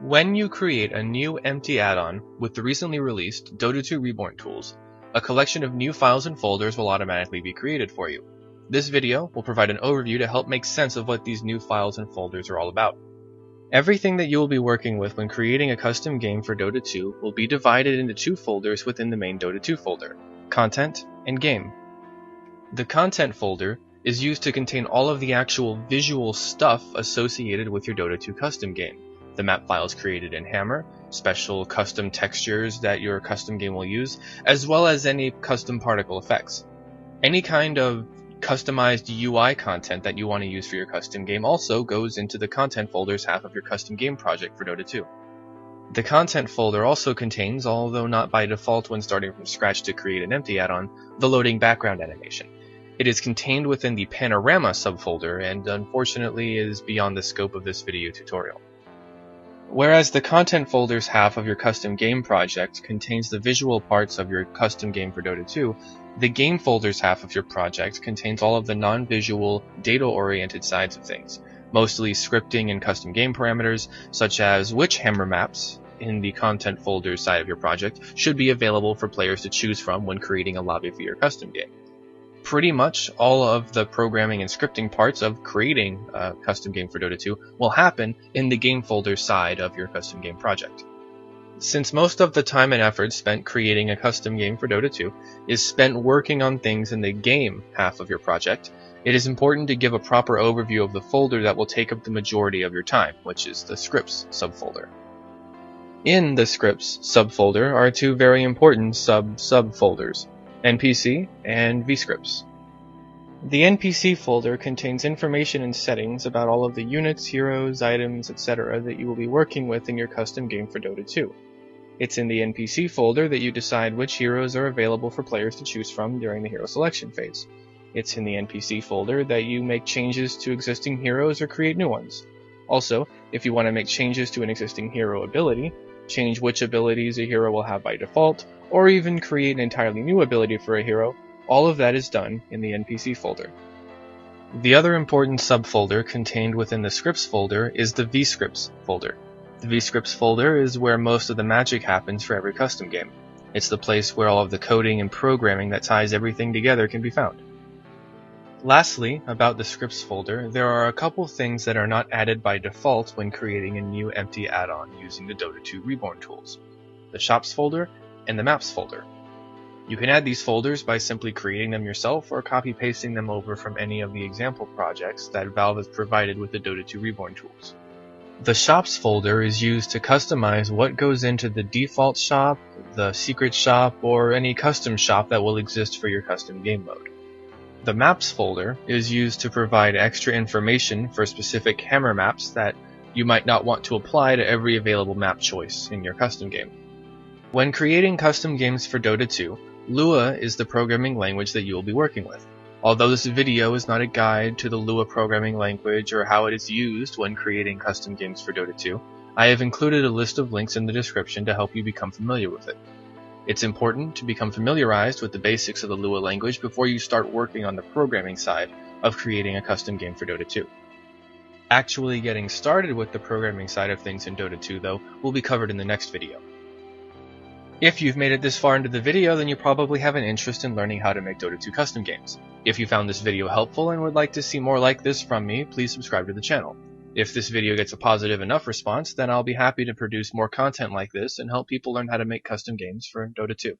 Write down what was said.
When you create a new empty add-on with the recently released Dota 2 Reborn Tools, a collection of new files and folders will automatically be created for you. This video will provide an overview to help make sense of what these new files and folders are all about. Everything that you will be working with when creating a custom game for Dota 2 will be divided into two folders within the main Dota 2 folder, Content and Game. The Content folder is used to contain all of the actual visual stuff associated with your Dota 2 custom game. The map files created in Hammer, special custom textures that your custom game will use, as well as any custom particle effects. Any kind of customized UI content that you want to use for your custom game also goes into the Content folder's half of your custom game project for Dota 2. The Content folder also contains, although not by default when starting from scratch to create an empty add-on, the loading background animation. It is contained within the Panorama subfolder and unfortunately is beyond the scope of this video tutorial. Whereas the Content folder's half of your custom game project contains the visual parts of your custom game for Dota 2, the Game folder's half of your project contains all of the non-visual, data-oriented sides of things, mostly scripting and custom game parameters, such as which Hammer maps in the Content folder's side of your project should be available for players to choose from when creating a lobby for your custom game. Pretty much all of the programming and scripting parts of creating a custom game for Dota 2 will happen in the Game folder side of your custom game project. Since most of the time and effort spent creating a custom game for Dota 2 is spent working on things in the Game half of your project, it is important to give a proper overview of the folder that will take up the majority of your time, which is the Scripts subfolder. In the Scripts subfolder are two very important subfolders, NPC and vscripts. The NPC folder contains information and settings about all of the units, heroes, items, etc. that you will be working with in your custom game for Dota 2. It's in the NPC folder that you decide which heroes are available for players to choose from during the hero selection phase. It's in the NPC folder that you make changes to existing heroes or create new ones. Also, if you want to make changes to an existing hero ability, change which abilities a hero will have by default, or even create an entirely new ability for a hero, all of that is done in the NPC folder. The other important subfolder contained within the Scripts folder is the vscripts folder. The vscripts folder is where most of the magic happens for every custom game. It's the place where all of the coding and programming that ties everything together can be found. Lastly, about the Scripts folder, there are a couple things that are not added by default when creating a new empty add-on using the Dota 2 Reborn Tools: the Shops folder and the Maps folder. You can add these folders by simply creating them yourself or copy-pasting them over from any of the example projects that Valve has provided with the Dota 2 Reborn Tools. The Shops folder is used to customize what goes into the default shop, the secret shop, or any custom shop that will exist for your custom game mode. The Maps folder is used to provide extra information for specific Hammer maps that you might not want to apply to every available map choice in your custom game. When creating custom games for Dota 2, Lua is the programming language that you will be working with. Although this video is not a guide to the Lua programming language or how it is used when creating custom games for Dota 2, I have included a list of links in the description to help you become familiar with it. It's important to become familiarized with the basics of the Lua language before you start working on the programming side of creating a custom game for Dota 2. Actually getting started with the programming side of things in Dota 2, though, will be covered in the next video. If you've made it this far into the video, then you probably have an interest in learning how to make Dota 2 custom games. If you found this video helpful and would like to see more like this from me, please subscribe to the channel. If this video gets a positive enough response, then I'll be happy to produce more content like this and help people learn how to make custom games for Dota 2.